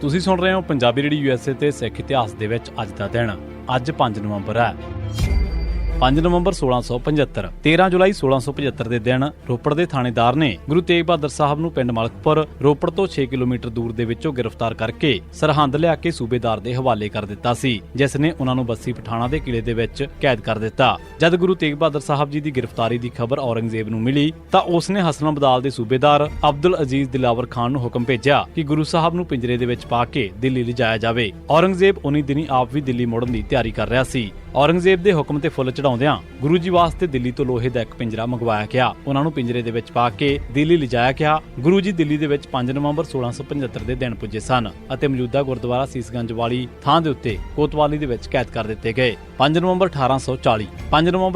ਤੁਸੀਂ ਸੁਣ ਰਹੇ ਹੋ ਪੰਜਾਬੀ ਰੇਡੀਓ USA ਤੇ ਸਿੱਖ ਇਤਿਹਾਸ ਦੇ ਵਿੱਚ ਅੱਜ ਦਾ ਦਿਨ। ਅੱਜ 5 ਨਵੰਬਰ ਹੈ। 5 ਨਵੰਬਰ 1675 13 ਜੁਲਾਈ 1675 ਦੇ ਦਿਨ ਰੋਪੜ ਦੇ ਥਾਣੇਦਾਰ ਨੇ ਗੁਰੂ ਤੇਗ ਬਹਾਦਰ ਸਾਹਿਬ ਨੂੰ ਪਿੰਡ ਮਲਕਪੁਰ ਰੋਪੜ ਤੋਂ 6 ਕਿਲੋਮੀਟਰ ਦੂਰ ਦੇ ਵਿੱਚੋਂ ਗ੍ਰਿਫਤਾਰ ਕਰਕੇ ਸਰਹੰਦ ਲਿਆ ਕੇ ਸੂਬੇਦਾਰ ਦੇ ਹਵਾਲੇ ਕਰ ਦਿੱਤਾ ਸੀ, ਜਿਸ ਨੇ ਉਹਨਾਂ ਨੂੰ ਬੱਸੀ ਪਠਾਣਾ ਦੇ ਕਿਲੇ ਦੇ ਵਿੱਚ ਕੈਦ ਕਰ ਦਿੱਤਾ। ਜਦ ਗੁਰੂ ਤੇਗ ਬਹਾਦਰ ਸਾਹਿਬ ਜੀ ਦੀ ਗ੍ਰਿਫਤਾਰੀ ਦੀ ਖਬਰ ਔਰੰਗਜ਼ੇਬ ਨੂੰ ਮਿਲੀ ਤਾਂ ਉਸ ਨੇ ਹਸਨ ਅਬਦਾਲ ਦੇ ਸੂਬੇਦਾਰ ਅਬਦੁਲ ਅਜ਼ੀਜ਼ ਦਿਲਾਵਰ ਖਾਨ ਨੂੰ ਹੁਕਮ ਭੇਜਿਆ ਕਿ ਗੁਰੂ ਸਾਹਿਬ ਨੂੰ ਪਿੰਜਰੇ ਦੇ ਵਿੱਚ ਪਾ ਕੇ ਦਿੱਲੀ ਲਿਜਾਇਆ ਜਾਵੇ। ਔਰੰਗਜ਼ੇਬ ਉਨੀ ਦਿਨੀ ਆਪ ਵੀ ਦਿੱਲੀ ਮੁੜਨ ਦੀ ਤਿਆਰੀ ਕਰ ਰਿਹਾ ਸੀ। ਔਰੰਗਜ਼ੇਬ ਦੇ ਹੁਕਮ ਤੇ ਫੁੱਲ ਚੜਾਉਂਦਿਆਂ ਗੁਰੂ ਜੀ ਵਾਸਤੇ ਦਿੱਲੀ ਤੋਂ ਲੋਹੇ ਦਾ ਇੱਕ ਪਿੰਜਰਾ ਮੰਗਵਾਇਆ ਗਿਆ। ਉਹਨਾਂ ਨੂੰ ਪਿੰਜਰੇ ਦੇ ਵਿੱਚ ਪਾ ਕੇ ਦਿੱਲੀ ਲਿਜਾਇਆ ਗਿਆ। ਗੁਰੂ ਜੀ ਦਿੱਲੀ ਦੇ ਵਿੱਚ 5 ਨਵੰਬਰ 1675 ਦੇ ਦਿਨ ਪੁੱਜੇ ਸਨ ਅਤੇ ਮੌਜੂਦਾ ਗੁਰਦੁਆਰਾ ਸੀਸਗੰਜ ਵਾਲੀ ਥਾਂ ਦੇ ਉੱਤੇ ਕੋਤਵਾਲੀ ਦੇ ਵਿੱਚ ਕੈਦ ਕਰ ਦਿੱਤੇ ਗਏ। 5 ਨਵੰਬਰ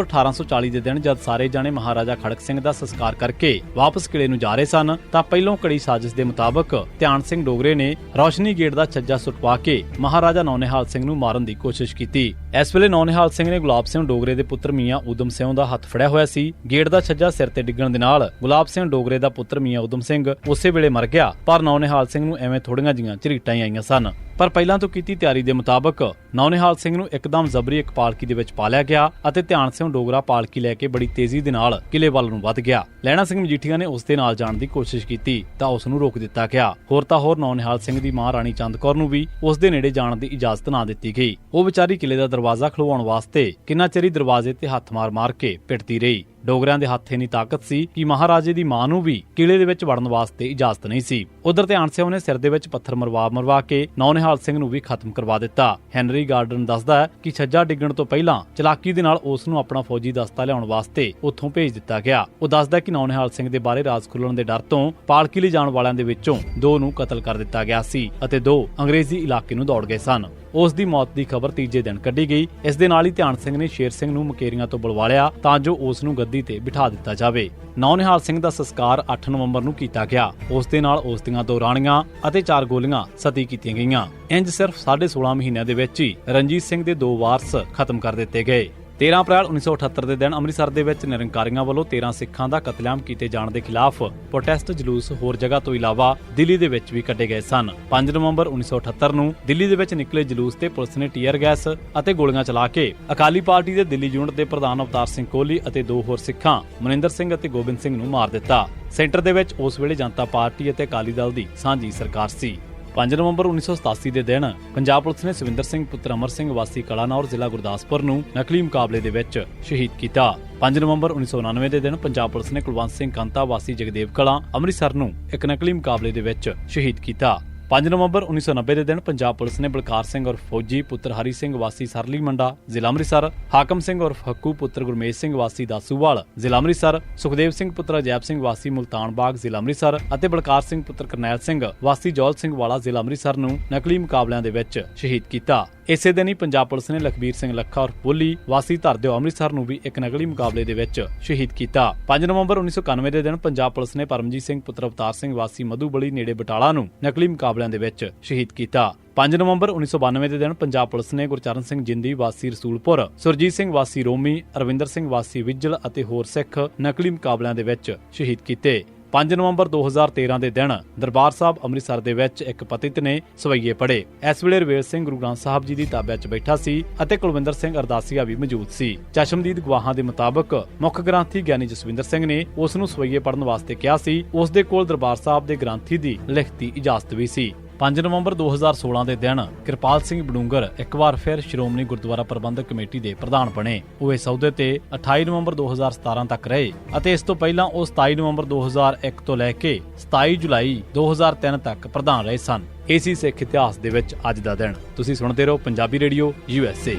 1840 ਦੇ ਦਿਨ ਜਦ ਸਾਰੇ ਜਾਣੇ ਮਹਾਰਾਜਾ ਖੜਕ ਸਿੰਘ ਦਾ ਸੰਸਕਾਰ ਕਰਕੇ ਵਾਪਸ ਕਿਲੇ ਨੂੰ ਜਾ ਰਹੇ ਸਨ ਤਾਂ ਪਹਿਲੋਂ ਕੜੀ ਸਾਜ਼ਿਸ਼ ਦੇ ਮੁਤਾਬਕ ਧਿਆਨ ਸਿੰਘ ਡੋਗਰੇ ਨੇ ਰੌਸ਼ਨੀ ਗੇਟ ਦਾ ਛੱਜਾ ਸੁੱਟਵਾ ਕੇ ਮਹਾਰਾਜਾ ਨੌਨਿਹਾਲ ਸਿੰਘ ਨੂੰ ਮਾਰਨ ਦੀ ਕੋਸ਼ਿਸ਼ ਕੀਤੀ। ਇਸ ਵੇਲੇ ਨੌਨਿਹਾਲ ਸਿੰਘ ਨੇ ਗੁਲਾਬ ਸਿੰਘ ਡੋਗਰੇ ਦੇ ਪੁੱਤਰ ਮੀਆਂ ਊਧਮ ਸਿੰਘ ਦਾ ਹੱਥ ਫੜਿਆ ਹੋਇਆ ਸੀ। ਗੇਟ ਦਾ ਛੱਜਾ ਸਿਰ ਤੇ ਡਿੱਗਣ ਦੇ ਨਾਲ ਗੁਲਾਬ ਸਿੰਘ ਡੋਗਰੇ ਦਾ ਪੁੱਤਰ ਮੀਆਂ ਊਧਮ ਸਿੰਘ ਉਸੇ ਵੇਲੇ ਮਰ ਗਿਆ, ਪਰ ਨੌਨਿਹਾਲ ਸਿੰਘ ਨੂੰ ਐਵੇਂ ਥੋੜੀਆਂ ਜੀਆਂ ਝਰੀਟਾਂ ਹੀ ਆਈਆਂ ਸਨ। ਪਰ ਪਹਿਲਾਂ ਤੋਂ ਕੀਤੀ ਤਿਆਰੀ ਦੇ ਮੁਤਾਬਕ ਨੌਨਿਹਾਲ ਸਿੰਘ ਨੂੰ ਇੱਕਦਮ ਜ਼ਬਰੀ ਇੱਕ ਪਾਲਕੀ ਦੇ ਵਿੱਚ ਪਾ ਲਿਆ ਗਿਆ ਅਤੇ ਧਿਆਨ ਸਿੰਘ ਡੋਗਰਾ ਪਾਲਕੀ ਲੈ ਕੇ ਬੜੀ ਤੇਜ਼ੀ ਦੇ ਨਾਲ ਕਿਲੇ ਵੱਲ ਨੂੰ ਵੱਧ ਗਿਆ। ਲਹਿਣਾ ਸਿੰਘ ਮਜੀਠੀਆ ਨੇ ਉਸ ਦੇ ਨਾਲ ਜਾਣ ਦੀ ਕੋਸ਼ਿਸ਼ ਕੀਤੀ ਤਾਂ ਉਸ ਨੂੰ ਰੋਕ ਦਿੱਤਾ ਗਿਆ। ਹੋਰ ਤਾਂ ਹੋਰ ਨੌਨਿਹਾਲ ਸਿੰਘ ਦੀ ਮਾਂ ਰਾਣੀ ਚੰਦ ਕੌਰ ਨੂੰ ਵੀ ਉਸ ਦੇ ਨੇੜੇ ਜਾਣ ਦੀ ਇਜਾਜ਼ਤ ਨਾ ਦਿੱਤੀ ਗਈ। ਉਹ ਵਿਚਾਰੀ ਕਿਲੇ ਦਾ ਦਰਵਾਜ਼ਾ ਖੁਲਵਾਉਣ ਵਾਸਤੇ ਕਿੰਨਾ ਚਿਰ ਦਰਵਾਜ਼ੇ ਤੇ ਹੱਥ ਮਾਰ ਕੇ ਪਿੱਟਦੀ ਰਹੀ। ਡੋਗਰਿਆਂ ਦੇ ਹੱਥ ਇੰਨੀ ਤਾਕਤ ਸੀ ਕਿ ਮਹਾਰਾਜੇ ਦੀ ਮਾਂ ਨੂੰ ਵੀ ਕਿਲੇ ਦੇ ਵਿੱਚ ਵੜਨ ਵਾਸਤੇ ਇਜਾਜ਼ਤ ਨਹੀਂ ਸੀ। ਉਧਰ ਧਿਆਨ ਸਿੰਘ ਨੇ ਸਿਰ ਦੇ ਵਿੱਚ ਪੱਥਰ ਮਰਵਾ ਕੇ ਨੌਨਿਹਾਲ ਸਿੰਘ ਨੂੰ ਵੀ ਖਤਮ ਕਰਵਾ ਦਿੱਤਾ। ਹੈਨਰੀ ਗਾਰਡਨ ਦੱਸਦਾ ਹੈ ਕਿ ਛੱਜਾ ਡਿੱਗਣ ਤੋਂ ਪਹਿਲਾਂ ਚਲਾਕੀ ਦੇ ਨਾਲ ਉਸ ਨੂੰ ਆਪਣਾ ਫੌਜੀ ਦਸਤਾ ਲਿਆਉਣ ਵਾਸਤੇ ਉੱਥੋਂ ਭੇਜ ਦਿੱਤਾ ਗਿਆ। ਉਹ ਦੱਸਦਾ ਕਿ ਨੌਨਿਹਾਲ ਸਿੰਘ ਦੇ ਬਾਰੇ ਰਾਜ਼ ਖੁੱਲਣ ਦੇ ਡਰ ਤੋਂ ਪਾਲਕੀ ਲਈ ਜਾਣ ਵਾਲਿਆਂ ਦੇ ਵਿੱਚੋਂ 2 ਨੂੰ ਕਤਲ ਕਰ ਦਿੱਤਾ ਗਿਆ ਸੀ ਅਤੇ 2 ਅੰਗਰੇਜ਼ੀ ਇਲਾਕੇ ਨੂੰ ਦੌੜ ਗਏ ਸਨ। ਉਸ ਦੀ ਮੌਤ ਦੀ ਖਬਰ ਤੀਜੇ ਦਿਨ ਕੱਢੀ ਗਈ। ਇਸ ਦੇ ਨਾਲ ਹੀ ਧਿਆਨ ਸਿੰਘ ਨੇ ਸ਼ੇਰ ਸਿੰਘ ਨੂੰ ਮੁਕੇਰੀਆਂ ਤੋਂ ਬੁਲਵਾ ਲਿਆ ਤਾਂ ਜੋ ਉਸ ਨੂੰ ਗੱਦੀ ਤੇ ਬਿਠਾ ਦਿੱਤਾ ਜਾਵੇ। ਨੌਨਿਹਾਲ ਸਿੰਘ ਦਾ ਸੰਸਕਾਰ 8 ਨਵੰਬਰ ਨੂੰ ਕੀਤਾ ਗਿਆ। ਉਸ ਦੇ ਨਾਲ ਉਸ ਦੀਆਂ 2 ਰਾਣੀਆਂ ਅਤੇ 4 ਗੋਲੀਆਂ ਸਤੀ ਕੀਤੀਆਂ ਗਈਆਂ। ਇੰਜ ਸਿਰਫ 16.5 ਮਹੀਨਿਆਂ ਦੇ ਵਿੱਚ ਹੀ ਰਣਜੀਤ ਸਿੰਘ ਦੇ 2 ਵਾਰਸ ਖਤਮ ਕਰ ਦਿੱਤੇ ਗਏ। 13 ਅਪ੍ਰੈਲ 1978 ਦੇ ਦਿਨ ਅੰਮ੍ਰਿਤਸਰ ਦੇ ਵਿੱਚ ਨਿਰੰਕਾਰੀਆਂ ਵੱਲੋਂ 13 ਸਿੱਖਾਂ ਦਾ ਕਤਲੇਆਮ ਕੀਤੇ ਜਾਣ ਦੇ ਖਿਲਾਫ ਪ੍ਰੋਟੈਸਟ ਜਲੂਸ ਹੋਰ ਜਗ੍ਹਾ ਤੋਂ ਇਲਾਵਾ ਦਿੱਲੀ ਦੇ ਵਿੱਚ ਵੀ ਕੱਢੇ ਗਏ ਸਨ। 5 ਨਵੰਬਰ 1978 ਨੂੰ ਦਿੱਲੀ ਦੇ ਵਿੱਚ ਨਿਕਲੇ ਜਲੂਸ ਤੇ ਪੁਲਿਸ ਨੇ ਟੀਅਰ ਗੈਸ ਅਤੇ ਗੋਲੀਆਂ ਚਲਾ ਕੇ ਅਕਾਲੀ ਪਾਰਟੀ ਦੇ ਦਿੱਲੀ ਯੂਨਿਟ ਦੇ ਪ੍ਰਧਾਨ ਅਵਤਾਰ ਸਿੰਘ ਕੋਹਲੀ ਅਤੇ 2 ਹੋਰ ਸਿੱਖਾਂ ਮਨਿੰਦਰ ਸਿੰਘ ਅਤੇ ਗੋਬਿੰਦ ਸਿੰਘ ਨੂੰ ਮਾਰ ਦਿੱਤਾ। ਸੈਂਟਰ ਦੇ ਵਿੱਚ ਉਸ ਵੇਲੇ ਜਨਤਾ ਪਾਰਟੀ ਅਤੇ ਅਕਾਲੀ ਦਲ ਦੀ ਸਾਂਝੀ ਸਰਕਾਰ ਸੀ। 5 ਨਵੰਬਰ 1987 ਦੇ ਦਿਨ ਪੰਜਾਬ ਪੁਲਿਸ ਨੇ ਸਵਿੰਦਰ ਸਿੰਘ ਪੁੱਤਰ ਅਮਰ ਸਿੰਘ ਵਾਸੀ ਕਲਾਨੌਰ ਜ਼ਿਲ੍ਹਾ ਗੁਰਦਾਸਪੁਰ ਨੂੰ ਨਕਲੀ ਮੁਕਾਬਲੇ ਦੇ ਵਿੱਚ ਸ਼ਹੀਦ ਕੀਤਾ। 5 ਨਵੰਬਰ 1999 ਦੇ ਦਿਨ ਪੰਜਾਬ ਪੁਲਿਸ ਨੇ ਕੁਲਵੰਤ ਸਿੰਘ ਕਾਂਤਾ ਵਾਸੀ ਜਗਦੇਵ ਕਲਾਂ ਅੰਮ੍ਰਿਤਸਰ ਨੂੰ ਇੱਕ ਨਕਲੀ ਮੁਕਾਬਲੇ ਦੇ ਵਿੱਚ ਸ਼ਹੀਦ ਕੀਤਾ। 5 ਨਵੰਬਰ 1990 ਦੇ ਦਿਨ ਪੰਜਾਬ ਪੁਲਿਸ ਨੇ ਬਲਕਾਰ ਸਿੰਘ ਉਰਫ ਫੌਜੀ ਪੁੱਤਰ ਹਰੀ ਸਿੰਘ ਵਾਸੀ ਸਰਲੀ ਮੰਡਾ ਜ਼ਿਲ੍ਹਾ ਅੰਮ੍ਰਿਤਸਰ, ਹਾਕਮ ਸਿੰਘ ਉਰਫ ਹੱਕੂ ਪੁੱਤਰ ਗੁਰਮੇਜ ਸਿੰਘ ਵਾਸੀ ਦਾਸੂਵਾਲ ਜ਼ਿਲ੍ਹਾ ਅੰਮ੍ਰਿਤਸਰ, ਸੁਖਦੇਵ ਸਿੰਘ ਪੁੱਤਰ ਅਜੈਬ ਸਿੰਘ ਵਾਸੀ ਮੁਲਤਾਨ ਬਾਗ ਜ਼ਿਲ੍ਹਾ ਅੰਮ੍ਰਿਤਸਰ ਅਤੇ ਬਲਕਾਰ ਸਿੰਘ ਪੁੱਤਰ ਕਰਨੈਲ ਸਿੰਘ ਵਾਸੀ ਜੌਲ ਸਿੰਘ ਵਾਲਾ ਜ਼ਿਲ੍ਹਾ ਅੰਮ੍ਰਿਤਸਰ ਨੂੰ ਨਕਲੀ ਮੁਕਾਬਲਿਆਂ ਦੇ ਵਿੱਚ ਸ਼ਹੀਦ ਕੀਤਾ। ਇਸੇ ਦਿਨ ਹੀ ਪੰਜਾਬ ਪੁਲਿਸ ਨੇ ਲਖਬੀਰ ਸਿੰਘ ਲੱਖਾ ਉਰਫ ਬੋਲੀ ਵਾਸੀ ਧਰਦਿਓ ਅੰਮ੍ਰਿਤਸਰ ਨੂੰ ਵੀ ਇੱਕ ਨਕਲੀ ਮੁਕਾਬਲੇ ਦੇ ਵਿੱਚ ਸ਼ਹੀਦ ਕੀਤਾ। 5 ਨਵੰਬਰ 1991 ਦੇ ਦਿਨ ਪੰਜਾਬ ਪੁਲਿਸ ਨੇ ਪਰਮਜੀਤ ਸਿੰਘ ਪੁੱਤਰ ਅਵਤਾਰ ਸਿੰਘ ਵਾਸੀ ਮਧੂਬਲੀ ਨੇੜੇ ਬਟਾਲਾ ਨੂੰ ਨਕਲੀ ਮੁਕਾਬਲਿਆਂ ਦੇ ਵਿੱਚ ਸ਼ਹੀਦ ਕੀਤਾ। 5 ਨਵੰਬਰ 1992 ਦੇ ਦਿਨ ਪੰਜਾਬ ਪੁਲਿਸ ਨੇ ਗੁਰਚਰਨ ਸਿੰਘ ਜਿੰਦੀ ਵਾਸੀ ਰਸੂਲਪੁਰ, ਸੁਰਜੀਤ ਸਿੰਘ ਵਾਸੀ ਰੋਮੀ, ਅਰਵਿੰਦਰ ਸਿੰਘ ਵਾਸੀ ਵਿਜਲ ਅਤੇ ਹੋਰ ਸਿੱਖ ਨਕਲੀ ਮੁਕਾਬਲਿਆਂ ਦੇ ਵਿੱਚ ਸ਼ਹੀਦ ਕੀਤੇ। 5 ਨਵੰਬਰ 2013 ਦੇ ਦਿਨ ਦਰਬਾਰ ਸਾਹਿਬ ਅੰਮ੍ਰਿਤਸਰ ਦੇ ਵਿੱਚ ਇੱਕ ਪਤਿਤ ਨੇ ਸਵਈਏ ਪੜ੍ਹੇ। ਇਸ ਵੇਲੇ ਰਵੇਲ ਸਿੰਘ ਗੁਰੂ ਗ੍ਰੰਥ ਸਾਹਿਬ ਜੀ ਦੀ ਤਾਬਿਆ 'ਚ ਬੈਠਾ ਸੀ ਅਤੇ ਕੁਲਵਿੰਦਰ ਸਿੰਘ ਅਰਦਾਸੀਆ ਵੀ ਮੌਜੂਦ ਸੀ। ਚਸ਼ਮਦੀਦ ਗਵਾਹਾਂ ਦੇ ਮੁਤਾਬਕ ਮੁੱਖ ਗ੍ਰੰਥੀ ਗਿਆਨੀ ਜਸਵਿੰਦਰ ਸਿੰਘ ਨੇ ਉਸ ਨੂੰ ਸਵਈਏ ਪੜ੍ਹਨ ਵਾਸਤੇ ਕਿਹਾ ਸੀ। ਉਸ ਦੇ ਕੋਲ ਦਰਬਾਰ ਸਾਹਿਬ ਦੇ ਗ੍ਰੰਥੀ ਦੀ ਲਿਖਤੀ ਇਜਾਜ਼ਤ ਵੀ ਸੀ। 5 ਨਵੰਬਰ 2016 ਦੇ ਦਿਨ ਕਿਰਪਾਲ ਸਿੰਘ ਬਡੂੰਗਰ ਇੱਕ ਵਾਰ ਫਿਰ ਸ਼੍ਰੋਮਣੀ ਗੁਰਦੁਆਰਾ ਪ੍ਰਬੰਧਕ ਕਮੇਟੀ ਦੇ ਪ੍ਰਧਾਨ ਬਣੇ। ਉਹ ਇਸ ਅਹੁਦੇ ਤੇ 28 ਨਵੰਬਰ 2017 ਤੱਕ ਰਹੇ ਅਤੇ ਇਸ ਤੋਂ ਪਹਿਲਾਂ ਉਹ 27 ਨਵੰਬਰ 2001 ਤੋਂ ਲੈ ਕੇ 27 ਜੁਲਾਈ 2003 ਤੱਕ ਪ੍ਰਧਾਨ ਰਹੇ ਸਨ। ਇਹ ਸੀ ਸਿੱਖ ਇਤਿਹਾਸ ਦੇ ਵਿੱਚ ਅੱਜ ਦਾ ਦਿਨ। ਤੁਸੀਂ ਸੁਣਦੇ ਰਹੋ ਪੰਜਾਬੀ ਰੇਡੀਓ USA।